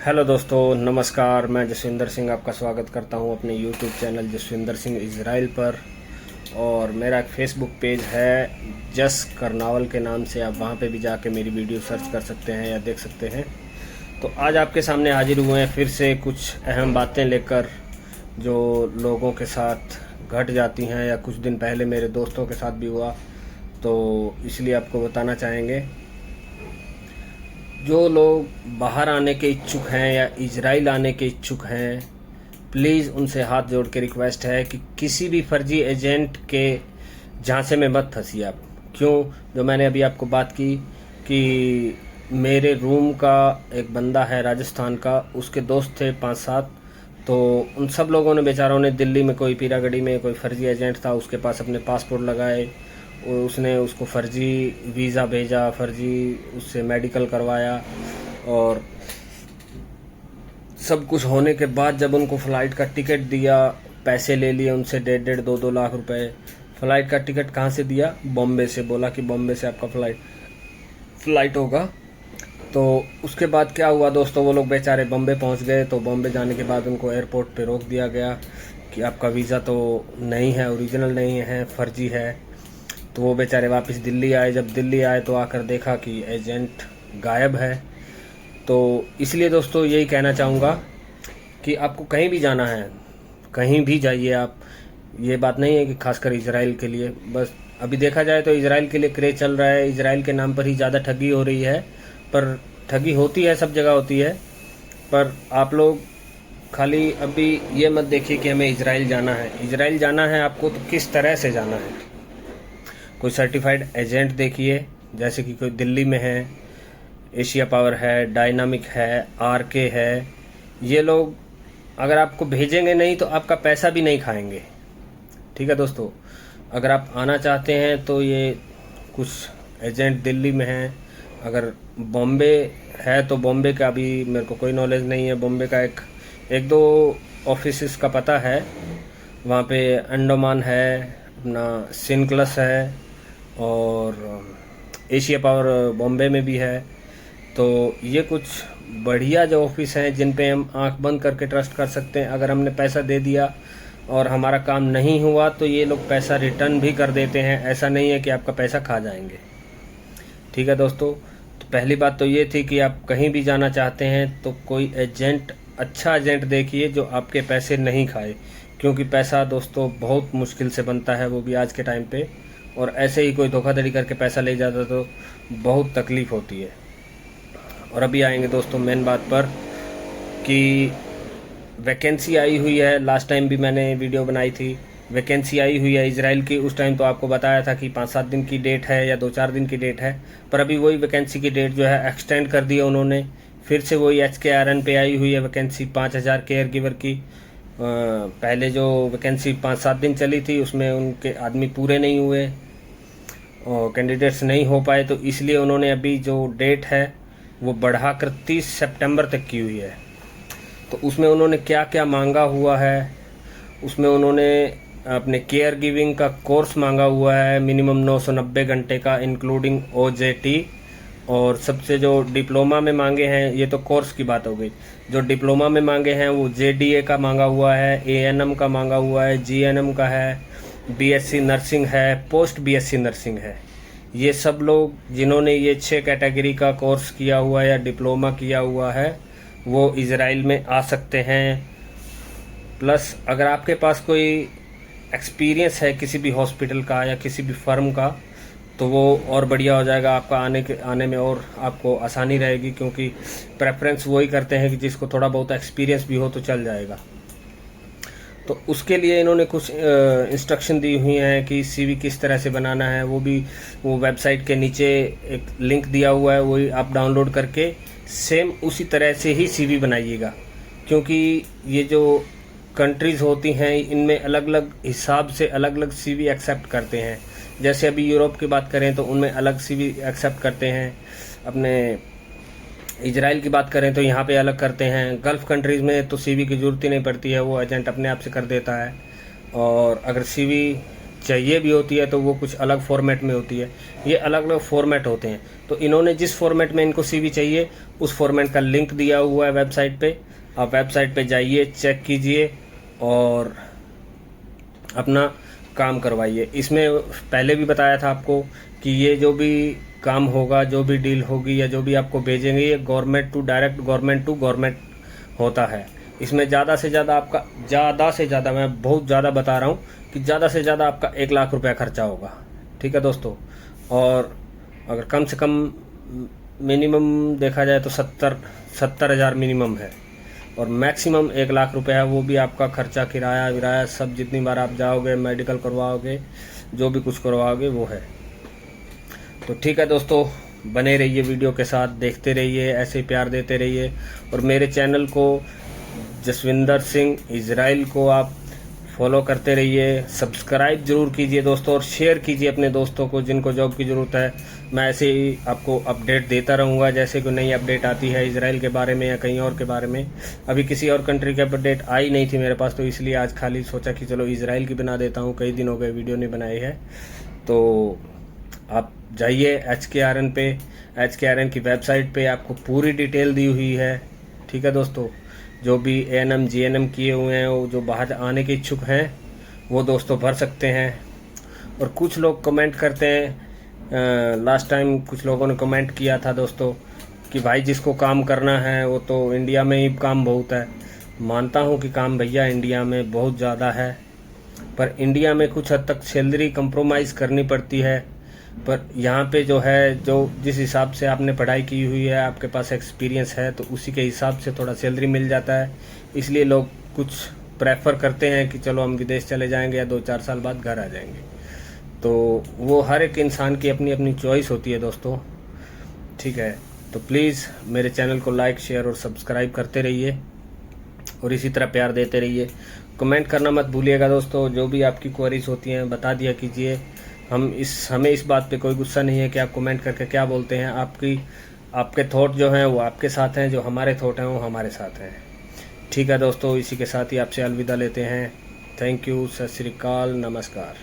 Hello दोस्तों, नमस्कार। मैं जसविंदर सिंह आपका स्वागत करता हूं अपने YouTube channel Jaswinder Singh Israel पर। और मेरा एक फेसबुक पेज है जस करनावल के नाम से। आप वहां पे भी जाके मेरी वीडियो सर्च कर सकते हैं या देख सकते हैं। तो आज आपके सामने हाजिर हुए हैं फिर से कुछ अहम बातें लेकर, जो लोगों के साथ घट जाती हैं या कुछ दिन पहले मेरे दोस्तों के साथ भी हुआ, तो इसलिए आपको बताना चाहेंगे। जो लोग बाहर आने के इच्छुक हैं या इजराइल आने के इच्छुक हैं, प्लीज़ उनसे हाथ जोड़ के रिक्वेस्ट है कि किसी भी फर्जी एजेंट के झांसे में मत फंसिए आप। क्यों? जो मैंने अभी आपको बात की कि मेरे रूम का एक बंदा है राजस्थान का, उसके दोस्त थे 5-7, तो उन सब लोगों ने, बेचारों ने, दिल्ली में कोई पीरागढ़ी में कोई फर्जी एजेंट था, उसके पास अपने पासपोर्ट लगाए, उसने उसको फर्जी वीज़ा भेजा, फर्जी उससे मेडिकल करवाया, और सब कुछ होने के बाद जब उनको फ़्लाइट का टिकट दिया, पैसे ले लिए उनसे 1.5-2 लाख रुपए। फ़्लाइट का टिकट कहाँ से दिया? बॉम्बे से। बोला कि बॉम्बे से आपका फ़्लाइट होगा। तो उसके बाद क्या हुआ दोस्तों, वो लोग बेचारे बॉम्बे पहुंच गए। तो बॉम्बे जाने के बाद उनको एयरपोर्ट पे रोक दिया गया कि आपका वीज़ा तो नहीं है, ओरिजिनल नहीं है, फर्जी है। तो वो बेचारे वापस दिल्ली आए। जब दिल्ली आए तो आकर देखा कि एजेंट गायब है। तो इसलिए दोस्तों यही कहना चाहूँगा कि आपको कहीं भी जाना है, कहीं भी जाइए आप। ये बात नहीं है कि खासकर इजराइल के लिए, बस अभी देखा जाए तो इजराइल के लिए क्रेज चल रहा है, इजराइल के नाम पर ही ज़्यादा ठगी हो रही है। पर ठगी होती है, सब जगह होती है। पर आप लोग खाली अभी ये मत देखिए कि हमें इजराइल जाना है। इजराइल जाना है आपको तो किस तरह से जाना है। कोई सर्टिफाइड एजेंट देखिए, जैसे कि कोई दिल्ली में है, एशिया पावर है, डायनामिक है, आरके है। ये लोग अगर आपको भेजेंगे नहीं तो आपका पैसा भी नहीं खाएंगे। ठीक है दोस्तों, अगर आप आना चाहते हैं तो ये कुछ एजेंट दिल्ली में हैं। अगर बॉम्बे है तो बॉम्बे का भी मेरे को कोई नॉलेज नहीं है। बॉम्बे का एक दो ऑफिस का पता है। वहाँ पे अंडमान है, अपना सिनक्लस है, और एशिया पावर बॉम्बे में भी है। तो ये कुछ बढ़िया जो ऑफिस हैं जिन पे हम आंख बंद करके ट्रस्ट कर सकते हैं। अगर हमने पैसा दे दिया और हमारा काम नहीं हुआ तो ये लोग पैसा रिटर्न भी कर देते हैं। ऐसा नहीं है कि आपका पैसा खा जाएंगे। ठीक है दोस्तों, तो पहली बात तो ये थी कि आप कहीं भी जाना चाहते हैं तो कोई एजेंट, अच्छा एजेंट देखिए जो आपके पैसे नहीं खाए। क्योंकि पैसा दोस्तों बहुत मुश्किल से बनता है, वो भी आज के टाइम पे। और ऐसे ही कोई धोखाधड़ी करके पैसा ले जाता तो बहुत तकलीफ़ होती है। और अभी आएंगे दोस्तों मेन बात पर कि वैकेंसी आई हुई है। लास्ट टाइम भी मैंने वीडियो बनाई थी, वैकेंसी आई हुई है इजराइल की। उस टाइम तो आपको बताया था कि 5-7 दिन की डेट है या 2-4 दिन की डेट है। पर अभी वही वैकेंसी की डेट जो है एक्सटेंड कर दी है उन्होंने। फिर से वही HKRN पे आई हुई है वैकेंसी 5000 केयर गिवर की। पहले जो वैकेंसी 5-7 दिन चली थी उसमें उनके आदमी पूरे नहीं हुए और कैंडिडेट्स नहीं हो पाए, तो इसलिए उन्होंने अभी जो डेट है वो बढ़ाकर 30 सितंबर तक की हुई है। तो उसमें उन्होंने क्या क्या मांगा हुआ है, उसमें उन्होंने अपने केयर गिविंग का कोर्स मांगा हुआ है मिनिमम 990 घंटे का, इंक्लूडिंग OJT। और सबसे जो डिप्लोमा में मांगे हैं, ये तो कोर्स की बात हो गई। जो डिप्लोमा में मांगे हैं वो JDA का मांगा हुआ है, ANM का मांगा हुआ है, GNM का है, BSc नर्सिंग है, पोस्ट BSc नर्सिंग है। ये सब लोग जिन्होंने ये 6 कैटेगरी का कोर्स किया हुआ है या डिप्लोमा किया हुआ है वो इजराइल में आ सकते हैं। प्लस अगर आपके पास कोई एक्सपीरियंस है किसी भी हॉस्पिटल का या किसी भी फर्म का तो वो और बढ़िया हो जाएगा। आपका आने में और आपको आसानी रहेगी, क्योंकि प्रेफरेंस वही करते हैं कि जिसको थोड़ा बहुत एक्सपीरियंस भी हो तो चल जाएगा। तो उसके लिए इन्होंने कुछ इंस्ट्रक्शन दी हुई हैं कि CV किस तरह से बनाना है। वो वेबसाइट के नीचे एक लिंक दिया हुआ है, वही आप डाउनलोड करके सेम उसी तरह से ही CV बनाइएगा। क्योंकि ये जो कंट्रीज़ होती हैं इनमें अलग अलग हिसाब से अलग अलग CV एक्सेप्ट करते हैं। जैसे अभी यूरोप की बात करें तो उनमें अलग CV एक्सेप्ट करते हैं, अपने इजराइल की बात करें तो यहाँ पे अलग करते हैं। गल्फ़ कंट्रीज़ में तो CV की ज़रूरत ही नहीं पड़ती है, वो एजेंट अपने आप से कर देता है। और अगर CV चाहिए भी होती है तो वो कुछ अलग फॉर्मेट में होती है, ये अलग अलग फॉर्मेट होते हैं। तो इन्होंने जिस फॉर्मेट में इनको सीवी चाहिए उस फॉर्मेट का लिंक दिया हुआ है वेबसाइट पे। आप वेबसाइट पे जाइए, चेक कीजिए और अपना काम करवाइए। इसमें पहले भी बताया था आपको कि ये जो भी काम होगा, जो भी डील होगी या जो भी आपको भेजेंगे, ये government to direct government to government होता है। इसमें ज़्यादा से ज़्यादा आपका, ज़्यादा से ज़्यादा, मैं बहुत ज़्यादा बता रहा हूँ कि ज़्यादा से ज़्यादा आपका 1 लाख रुपया खर्चा होगा। ठीक है दोस्तों, और अगर कम से कम मिनिमम देखा जाए तो 70,000 मिनिमम है, और मैक्सिमम 1 लाख रुपया है। वो भी आपका खर्चा, किराया विराया सब, जितनी बार आप जाओगे, मेडिकल करवाओगे, जो भी कुछ करवाओगे वो है। तो ठीक है दोस्तों, बने रहिए वीडियो के साथ, देखते रहिए, ऐसे ही प्यार देते रहिए। और मेरे चैनल को जसविंदर सिंह इजराइल को आप फॉलो करते रहिए, सब्सक्राइब जरूर कीजिए दोस्तों, और शेयर कीजिए अपने दोस्तों को जिनको जॉब की ज़रूरत है। मैं ऐसे ही आपको अपडेट देता रहूँगा, जैसे कोई नई अपडेट आती है इजराइल के बारे में या कहीं और के बारे में। अभी किसी और कंट्री की अपडेट आई नहीं थी मेरे पास, तो इसलिए आज खाली सोचा कि चलो इजराइल की बना देता हूँ, कई दिन हो गए वीडियो नहीं बनाई है। तो आप जाइए HKRN पे, HKRN की वेबसाइट पे आपको पूरी डिटेल दी हुई है। ठीक है दोस्तों, जो भी ANM GNM किए हुए हैं, वो जो बाहर आने के इच्छुक हैं वो दोस्तों भर सकते हैं। और कुछ लोग कमेंट करते हैं, लास्ट टाइम कुछ लोगों ने कमेंट किया था दोस्तों कि भाई जिसको काम करना है वो तो इंडिया में ही काम बहुत है। मानता हूँ कि काम भैया इंडिया में बहुत ज़्यादा है, पर इंडिया में कुछ हद तक सैलरी कंप्रोमाइज़ करनी पड़ती है। पर यहाँ पे जो है, जो जिस हिसाब से आपने पढ़ाई की हुई है, आपके पास एक्सपीरियंस है, तो उसी के हिसाब से थोड़ा सैलरी मिल जाता है। इसलिए लोग कुछ प्रेफर करते हैं कि चलो हम विदेश चले जाएंगे या 2-4 साल बाद घर आ जाएंगे। तो वो हर एक इंसान की अपनी अपनी चॉइस होती है दोस्तों। ठीक है, तो प्लीज़ मेरे चैनल को लाइक, शेयर और सब्सक्राइब करते रहिए, और इसी तरह प्यार देते रहिए। कमेंट करना मत भूलिएगा दोस्तों, जो भी आपकी क्वेरीज होती हैं बता दिया कीजिए। हमें इस बात पे कोई गुस्सा नहीं है कि आप कमेंट करके क्या बोलते हैं। आपके थॉट जो हैं वो आपके साथ हैं, जो हमारे थॉट हैं वो हमारे साथ हैं। ठीक है दोस्तों, इसी के साथ ही आपसे अलविदा लेते हैं। थैंक यू, सत श्री अकाल, नमस्कार।